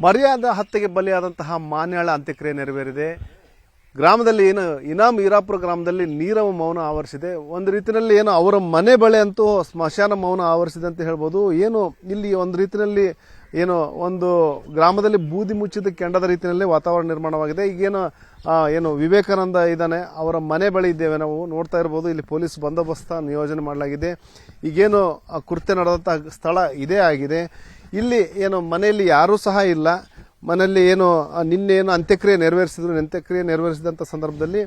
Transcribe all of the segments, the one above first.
ಮರ್ಯಾದ ಹತ್ಯೆಗೆ ಬಲಿಯಾದಂತಹ ಮಾನ್ಯಾಳ ಅಂತ್ಯಕ್ರಿಯೆ ನೆರವೇರಿದೆ. ಗ್ರಾಮದಲ್ಲಿ ಏನು ಇನಾಮ್ ಈರಾಪುರ ಗ್ರಾಮದಲ್ಲಿ ನೀರವ ಮೌನ ಆವರಿಸಿದೆ. ಒಂದು ರೀತಿಯಲ್ಲಿ ಏನು ಅವರ ಮನೆ ಬಳೆ ಅಂತೂ ಸ್ಮಶಾನ ಮೌನ ಆವರಿಸಿದೆ ಅಂತ ಹೇಳ್ಬೋದು. ಏನು ಇಲ್ಲಿ ಒಂದು ರೀತಿಯಲ್ಲಿ ಏನು ಒಂದು ಗ್ರಾಮದಲ್ಲಿ ಬೂದಿ ಮುಚ್ಚಿದ ಕೆಂಡದ ರೀತಿಯಲ್ಲಿ ವಾತಾವರಣ ನಿರ್ಮಾಣವಾಗಿದೆ. ಈಗೇನು ಏನು ವಿವೇಕಾನಂದ ಇದ್ದಾನೆ, ಅವರ ಮನೆ ಬಳಿ ಇದ್ದೇವೆ ನಾವು ನೋಡ್ತಾ ಇರ್ಬೋದು. ಇಲ್ಲಿ ಪೊಲೀಸ್ ಬಂದೋಬಸ್ತ ನಿಯೋಜನೆ ಮಾಡಲಾಗಿದೆ. ಈಗೇನು ಕೃತ್ಯ ನಡೆದಂಥ ಸ್ಥಳ ಇದೇ ಆಗಿದೆ. ಇಲ್ಲಿ ಏನು ಮನೆಯಲ್ಲಿ ಯಾರೂ ಸಹ ಇಲ್ಲ. ಮನೆಯಲ್ಲಿ ಏನು ನಿನ್ನೆ ಏನು ಅಂತ್ಯಕ್ರಿಯೆ ನೆರವೇರಿಸಿದ್ರು. ಅಂತ್ಯಕ್ರಿಯೆ ನೆರವೇರಿಸಿದಂಥ ಸಂದರ್ಭದಲ್ಲಿ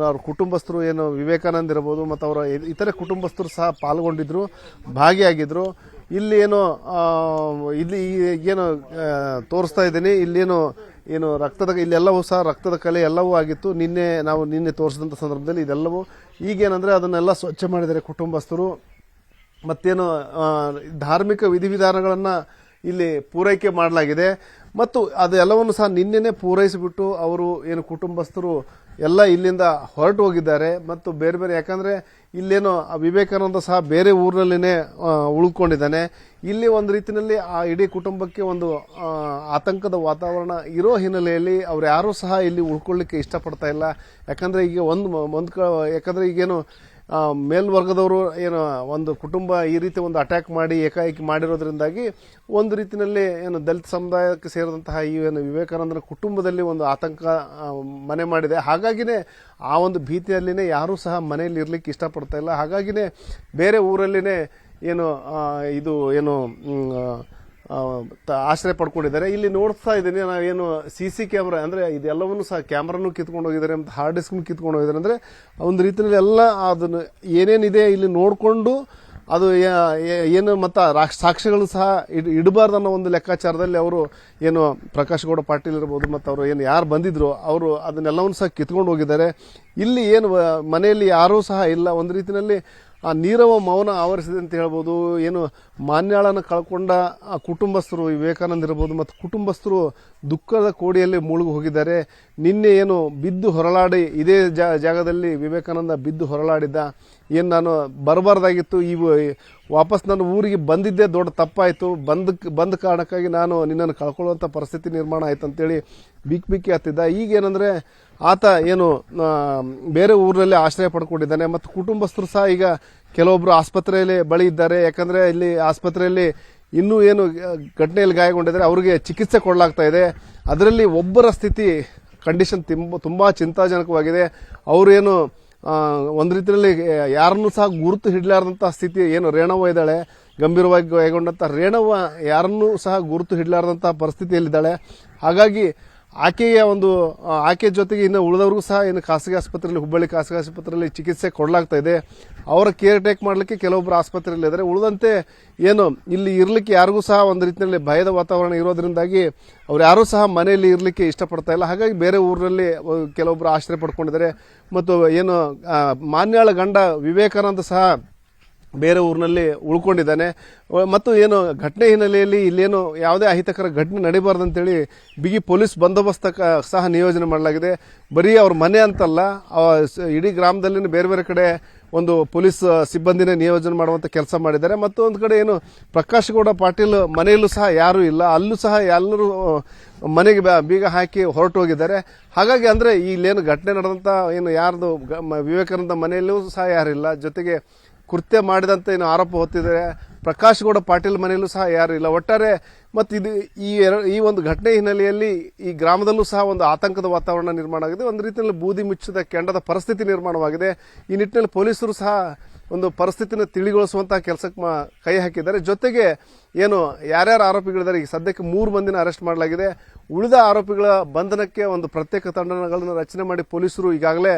ಅವ್ರ ಕುಟುಂಬಸ್ಥರು ಏನು ವಿವೇಕಾನಂದ ಇರ್ಬೋದು ಮತ್ತು ಅವರ ಇತರೆ ಕುಟುಂಬಸ್ಥರು ಸಹ ಪಾಲ್ಗೊಂಡಿದ್ರು, ಭಾಗಿಯಾಗಿದ್ರು. ಇಲ್ಲಿ ಏನು ಇಲ್ಲಿ ಏನು ತೋರಿಸ್ತಾ ಇದ್ದೀನಿ, ಇಲ್ಲೇನು ಏನು ಇಲ್ಲೆಲ್ಲವೂ ಸಹ ರಕ್ತದ ಕಲೆ ಎಲ್ಲವೂ ಆಗಿತ್ತು. ನಿನ್ನೆ ತೋರಿಸಿದಂಥ ಸಂದರ್ಭದಲ್ಲಿ ಇದೆಲ್ಲವೂ ಈಗೇನಂದ್ರೆ ಅದನ್ನೆಲ್ಲ ಸ್ವಚ್ಛ ಮಾಡಿದ್ದಾರೆ ಕುಟುಂಬಸ್ಥರು. ಮತ್ತೇನು ಧಾರ್ಮಿಕ ವಿಧಿವಿಧಾನಗಳನ್ನು ಇಲ್ಲಿ ಪೂರೈಕೆ ಮಾಡಲಾಗಿದೆ ಮತ್ತು ಅದೆಲ್ಲವನ್ನು ಸಹ ನಿನ್ನೆನೆ ಪೂರೈಸಿಬಿಟ್ಟು ಅವರು ಏನು ಕುಟುಂಬಸ್ಥರು ಎಲ್ಲ ಇಲ್ಲಿಂದ ಹೊರಟು ಹೋಗಿದ್ದಾರೆ. ಮತ್ತು ಬೇರೆ ಬೇರೆ ಯಾಕಂದ್ರೆ ಇಲ್ಲೇನೋ ವಿವೇಕಾನಂದ ಸಹ ಬೇರೆ ಊರಿನಲ್ಲಿನೇ ಉಳ್ಕೊಂಡಿದ್ದಾನೆ. ಇಲ್ಲಿ ಒಂದು ರೀತಿಯಲ್ಲಿ ಆ ಇಡೀ ಕುಟುಂಬಕ್ಕೆ ಒಂದು ಆತಂಕದ ವಾತಾವರಣ ಇರೋ ಹಿನ್ನೆಲೆಯಲ್ಲಿ ಅವ್ರು ಯಾರೂ ಸಹ ಇಲ್ಲಿ ಉಳ್ಕೊಳ್ಳಿಕ್ಕೆ ಇಷ್ಟಪಡ್ತಾ ಇಲ್ಲ. ಯಾಕಂದ್ರೆ ಈಗ ಯಾಕಂದ್ರೆ ಈಗೇನು ಮೇಲ್ವರ್ಗದವರು ಏನು ಒಂದು ಕುಟುಂಬ ಈ ರೀತಿ ಒಂದು ಅಟ್ಯಾಕ್ ಮಾಡಿ ಏಕಾಏಕಿ ಮಾಡಿರೋದ್ರಿಂದಾಗಿ ಒಂದು ರೀತಿಯಲ್ಲಿ ಏನು ದಲಿತ ಸಮುದಾಯಕ್ಕೆ ಸೇರಿದಂತಹ ಈ ಏನು ವಿವೇಕಾನಂದನ ಕುಟುಂಬದಲ್ಲಿ ಒಂದು ಆತಂಕ ಮನೆ ಮಾಡಿದೆ. ಹಾಗಾಗಿನೇ ಆ ಒಂದು ಭೀತಿಯಲ್ಲಿನೇ ಯಾರೂ ಸಹ ಮನೆಯಲ್ಲಿ ಇರ್ಲಿಕ್ಕೆ ಇಷ್ಟಪಡ್ತಾ ಇಲ್ಲ. ಹಾಗಾಗಿನೇ ಬೇರೆ ಊರಲ್ಲಿನೇ ಏನು ಇದು ಏನು ಆಶ್ರಯ ಪಡ್ಕೊಂಡಿದ್ದಾರೆ. ಇಲ್ಲಿ ನೋಡ್ತಾ ಇದ್ದೀನಿ ನಾವೇನು CC ಕ್ಯಾಮ್ರಾ ಅಂದ್ರೆ ಇದೆಲ್ಲವನ್ನೂ ಸಹ ಕ್ಯಾಮ್ರಾನು ಕಿತ್ಕೊಂಡು ಹೋಗಿದ್ದಾರೆ ಮತ್ತು ಹಾರ್ಡ್ ಡಿಸ್ಕ್ ಕಿತ್ಕೊಂಡು ಹೋಗಿದ್ದಾರೆ. ಅಂದ್ರೆ ಒಂದು ರೀತಿಯಲ್ಲಿ ಎಲ್ಲ ಅದನ್ನು ಏನೇನಿದೆ ಇಲ್ಲಿ ನೋಡಿಕೊಂಡು ಅದು ಏನು ಮತ್ತು ಸಾಕ್ಷ್ಯಗಳು ಸಹ ಇಡಬಾರ್ದು ಅನ್ನೋ ಒಂದು ಲೆಕ್ಕಾಚಾರದಲ್ಲಿ ಅವರು ಏನು ಪ್ರಕಾಶ್ ಗೌಡ ಪಾಟೀಲ್ ಇರ್ಬೋದು ಮತ್ತು ಅವರು ಏನು ಯಾರು ಬಂದಿದ್ರು ಅವರು ಅದನ್ನೆಲ್ಲವನ್ನು ಸಹ ಕಿತ್ಕೊಂಡು ಹೋಗಿದ್ದಾರೆ. ಇಲ್ಲಿ ಏನು ಮನೆಯಲ್ಲಿ ಯಾರೂ ಸಹ ಇಲ್ಲ. ಒಂದು ರೀತಿಯಲ್ಲಿ ಆ ನೀರವ ಮೌನ ಆವರಿಸಿದೆ ಅಂತ ಹೇಳ್ಬೋದು. ಏನು ಮಾನ್ಯಾಳನ ಕಳ್ಕೊಂಡ ಕುಟುಂಬಸ್ಥರು ವಿವೇಕಾನಂದ ಇರಬಹುದು ಮತ್ತು ಕುಟುಂಬಸ್ಥರು ದುಃಖದ ಕೋಡಿಯಲ್ಲಿ ಮುಳುಗಿ ಹೋಗಿದ್ದಾರೆ. ನಿನ್ನೆ ಏನು ಬಿದ್ದು ಹೊರಳಾಡಿ ಇದೇ ಜಾಗದಲ್ಲಿ ವಿವೇಕಾನಂದ ಬಿದ್ದು ಹೊರಳಾಡಿದ್ದ. ಏನು ನಾನು ಬರಬಾರ್ದಾಗಿತ್ತು, ವಾಪಸ್ ನಾನು ಊರಿಗೆ ಬಂದಿದ್ದೇ ದೊಡ್ಡ ತಪ್ಪಾಯಿತು, ಬಂದ ಕಾರಣಕ್ಕಾಗಿ ನಾನು ನಿನ್ನನ್ನು ಕಳ್ಕೊಳ್ಳುವಂಥ ಪರಿಸ್ಥಿತಿ ನಿರ್ಮಾಣ ಆಯ್ತು ಅಂತೇಳಿ ಬಿಕ್ಕಿ ಹತ್ತಿದ್ದ. ಈಗೇನಂದ್ರೆ ಆತ ಏನು ಬೇರೆ ಊರಿನಲ್ಲಿ ಆಶ್ರಯ ಪಡ್ಕೊಂಡಿದ್ದಾನೆ ಮತ್ತು ಕುಟುಂಬಸ್ಥರು ಸಹ ಈಗ ಕೆಲವೊಬ್ರು ಆಸ್ಪತ್ರೆಯಲ್ಲಿ ಬಳಿ ಇದ್ದಾರೆ. ಯಾಕಂದ್ರೆ ಇಲ್ಲಿ ಆಸ್ಪತ್ರೆಯಲ್ಲಿ ಇನ್ನೂ ಏನು ಘಟನೆಯಲ್ಲಿ ಗಾಯಗೊಂಡಿದ್ದಾರೆ ಅವರಿಗೆ ಚಿಕಿತ್ಸೆ ಕೊಡಲಾಗ್ತಾ ಇದೆ. ಅದರಲ್ಲಿ ಒಬ್ಬರ ಸ್ಥಿತಿ ಕಂಡೀಷನ್ ತುಂಬಾ ಚಿಂತಾಜನಕವಾಗಿದೆ. ಅವರೇನು ಒಂದು ರೀತಿಯಲ್ಲಿ ಯಾರನ್ನೂ ಸಹ ಗುರುತು ಹಿಡಲಾರದಂತಹ ಸ್ಥಿತಿ. ಏನು ರೇಣವ್ವ ಇದ್ದಾಳೆ, ಗಂಭೀರವಾಗಿ ಗಾಯಗೊಂಡಂತ ರೇಣವ್ವ ಯಾರನ್ನೂ ಸಹ ಗುರುತು ಹಿಡಲಾರದಂತಹ ಪರಿಸ್ಥಿತಿಯಲ್ಲಿದ್ದಾಳೆ. ಹಾಗಾಗಿ ಆಕೆಯ ಜೊತೆಗೆ ಇನ್ನು ಉಳಿದವ್ರಿಗೂ ಸಹ ಏನು ಖಾಸಗಿ ಆಸ್ಪತ್ರೆಯಲ್ಲಿ ಹುಬ್ಬಳ್ಳಿ ಖಾಸಗಿ ಆಸ್ಪತ್ರೆಯಲ್ಲಿ ಚಿಕಿತ್ಸೆ ಕೊಡಲಾಗ್ತಾ ಇದೆ. ಅವರ ಕೇರ್ ಟೇಕ್ ಮಾಡಲಿಕ್ಕೆ ಕೆಲವೊಬ್ಬರು ಆಸ್ಪತ್ರೆಯಲ್ಲಿ ಇದ್ದಾರೆ. ಉಳಿದಂತೆ ಏನು ಇಲ್ಲಿ ಇರ್ಲಿಕ್ಕೆ ಯಾರಿಗೂ ಸಹ ಒಂದು ರೀತಿಯಲ್ಲಿ ಭಯದ ವಾತಾವರಣ ಇರೋದ್ರಿಂದಾಗಿ ಅವ್ರು ಯಾರೂ ಸಹ ಮನೆಯಲ್ಲಿ ಇರ್ಲಿಕ್ಕೆ ಇಷ್ಟಪಡ್ತಾ ಇಲ್ಲ. ಹಾಗಾಗಿ ಬೇರೆ ಊರಿನಲ್ಲಿ ಕೆಲವೊಬ್ಬರು ಆಶ್ರಯ ಪಡ್ಕೊಂಡಿದ್ದಾರೆ. ಮತ್ತು ಏನು ಮಾನ್ಯಾಳ ಗಂಡ ವಿವೇಕಾನಂದ ಸಹ ಬೇರೆ ಊರಿನಲ್ಲಿ ಉಳ್ಕೊಂಡಿದ್ದಾನೆ. ಮತ್ತು ಏನು ಘಟನೆ ಹಿನ್ನೆಲೆಯಲ್ಲಿ ಇಲ್ಲೇನು ಯಾವುದೇ ಅಹಿತಕರ ಘಟನೆ ನಡೀಬಾರ್ದಂತೇಳಿ ಬಿಗಿ ಪೊಲೀಸ್ ಬಂದೋಬಸ್ತ ಸಹ ನಿಯೋಜನೆ ಮಾಡಲಾಗಿದೆ. ಬರೀ ಅವ್ರ ಮನೆ ಅಂತಲ್ಲ, ಇಡೀ ಗ್ರಾಮದಲ್ಲಿ ಬೇರೆ ಬೇರೆ ಕಡೆ ಒಂದು ಪೊಲೀಸ್ ಸಿಬ್ಬಂದಿನೇ ನಿಯೋಜನೆ ಮಾಡುವಂತ ಕೆಲಸ ಮಾಡಿದ್ದಾರೆ. ಮತ್ತು ಒಂದು ಕಡೆ ಏನು ಪ್ರಕಾಶ್ ಗೌಡ ಪಾಟೀಲ್ ಮನೆಯಲ್ಲೂ ಸಹ ಯಾರೂ ಇಲ್ಲ, ಅಲ್ಲೂ ಸಹ ಎಲ್ಲರೂ ಮನೆಗೆ ಬೀಗ ಹಾಕಿ ಹೊರಟು ಹೋಗಿದ್ದಾರೆ. ಹಾಗಾಗಿ ಅಂದ್ರೆ ಇಲ್ಲೇನು ಘಟನೆ ನಡೆದಂತ ಏನು ಯಾರ್ದು ವಿವೇಕಾನಂದ ಮನೆಯಲ್ಲೂ ಸಹ ಯಾರಿಲ್ಲ. ಜೊತೆಗೆ ಕೃತ್ಯ ಮಾಡಿದಂತ ಏನು ಆರೋಪ ಹೊತ್ತಿದ್ದಾರೆ ಪ್ರಕಾಶ್ ಗೌಡ ಪಾಟೀಲ್ ಮನೆಯಲ್ಲೂ ಸಹ ಯಾರು ಇಲ್ಲ. ಒಟ್ಟಾರೆ ಮತ್ತು ಇದು ಈ ಒಂದು ಘಟನೆ ಹಿನ್ನೆಲೆಯಲ್ಲಿ ಈ ಗ್ರಾಮದಲ್ಲೂ ಸಹ ಒಂದು ಆತಂಕದ ವಾತಾವರಣ ನಿರ್ಮಾಣ ಆಗಿದೆ. ಒಂದು ರೀತಿಯಲ್ಲಿ ಬೂದಿ ಮುಚ್ಚಿದ ಕೆಂಡದ ಪರಿಸ್ಥಿತಿ ನಿರ್ಮಾಣವಾಗಿದೆ. ಈ ನಿಟ್ಟಿನಲ್ಲಿ ಪೊಲೀಸರು ಸಹ ಒಂದು ಪರಿಸ್ಥಿತಿನ ತಿಳಿಗೊಳಿಸುವಂತಹ ಕೆಲಸಕ್ಕೆ ಕೈ ಹಾಕಿದ್ದಾರೆ. ಜೊತೆಗೆ ಏನು ಯಾರ್ಯಾರು ಆರೋಪಿಗಳಿದ್ದಾರೆ ಈಗ ಸದ್ಯಕ್ಕೆ 3 ಮಂದಿನ ಅರೆಸ್ಟ್ ಮಾಡಲಾಗಿದೆ. ಉಳಿದ ಆರೋಪಿಗಳ ಬಂಧನಕ್ಕೆ ಒಂದು ಪ್ರತ್ಯೇಕ ತಂಡಗಳನ್ನು ರಚನೆ ಮಾಡಿ ಪೊಲೀಸರು ಈಗಾಗಲೇ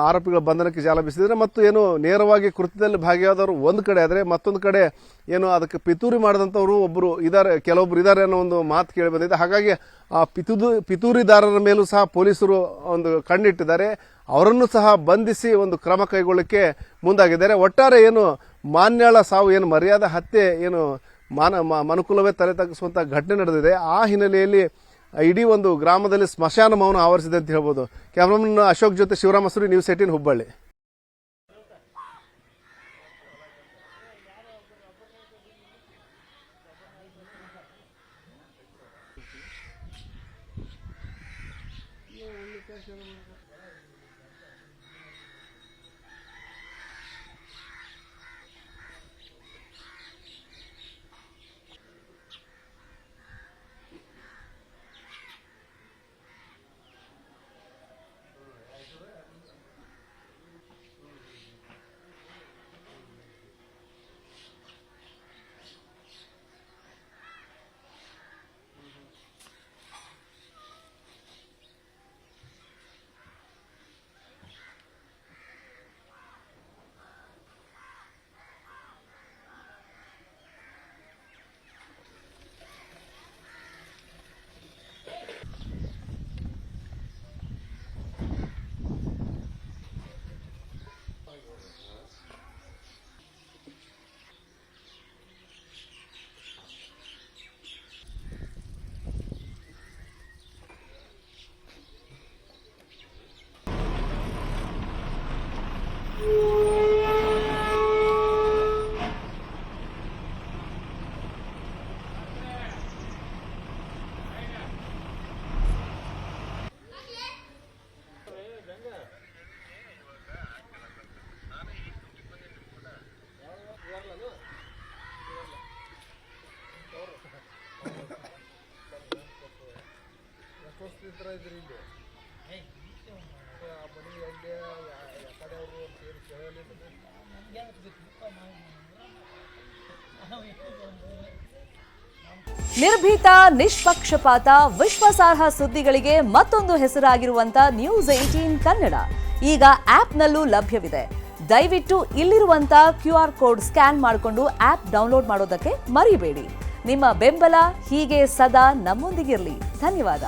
ಆರೋಪಿಗಳ ಬಂಧನಕ್ಕೆ ಜಾಲ ಬೀಸಿದ್ದಾರೆ. ಮತ್ತು ಏನು ನೇರವಾಗಿ ಕೃತ್ಯದಲ್ಲಿ ಭಾಗಿಯಾದವರು ಒಂದು ಕಡೆ ಆದರೆ ಮತ್ತೊಂದು ಕಡೆ ಏನು ಅದಕ್ಕೆ ಪಿತೂರಿ ಮಾಡಿದಂಥವರು ಕೆಲವೊಬ್ರು ಇದ್ದಾರೆ ಅನ್ನೋ ಒಂದು ಮಾತು ಕೇಳಿ ಬಂದಿದೆ. ಹಾಗಾಗಿ ಆ ಪಿತೂರಿದಾರರ ಮೇಲೂ ಸಹ ಪೊಲೀಸರು ಒಂದು ಕಣ್ಣಿಟ್ಟಿದ್ದಾರೆ. ಅವರನ್ನು ಸಹ ಬಂಧಿಸಿ ಒಂದು ಕ್ರಮ ಕೈಗೊಳ್ಳಕ್ಕೆ ಮುಂದಾಗಿದ್ದಾರೆ. ಒಟ್ಟಾರೆ ಏನು ಮಾನ್ಯಾಳ ಸಾವು ಏನು ಮರ್ಯಾದಾ ಹತ್ಯೆ ಏನು ಮನುಕುಲವೇ ತಲೆ ತಗ್ಗಿಸುವಂತಹ ಘಟನೆ ನಡೆದಿದೆ. ಆ ಹಿನ್ನೆಲೆಯಲ್ಲಿ ಇಡೀ ಒಂದು ಗ್ರಾಮದಲ್ಲಿ ಸ್ಮಶಾನ ಮೌನ ಆವರಿಸಿದೆ ಅಂತ ಹೇಳ್ಬೋದು. ಕ್ಯಾಮರಾಮನ್ ಅಶೋಕ್ ಜೊತೆ ಶಿವರಾಮ್ ಮಸೂರಿ, ನ್ಯೂಸ್ 18 ಹುಬ್ಬಳ್ಳಿ. ನಿರ್ಭೀತ, ನಿಷ್ಪಕ್ಷಪಾತ, ವಿಶ್ವಾಸಾರ್ಹ ಸುದ್ದಿಗಳಿಗೆ ಮತ್ತೊಂದು ಹೆಸರಾಗಿರುವಂತ News18 ಕನ್ನಡ ಈಗ ಆಪ್ನಲ್ಲೂ ಲಭ್ಯವಿದೆ. ದಯವಿಟ್ಟು ಇಲ್ಲಿರುವಂತ QR ಕೋಡ್ ಸ್ಕ್ಯಾನ್ ಮಾಡಿಕೊಂಡು ಆಪ್ ಡೌನ್ಲೋಡ್ ಮಾಡೋದಕ್ಕೆ ಮರಿಬೇಡಿ. ನಿಮ್ಮ ಬೆಂಬಲ ಹೀಗೆ ಸದಾ ನಮ್ಮೊಂದಿಗಿರಲಿ. ಧನ್ಯವಾದ.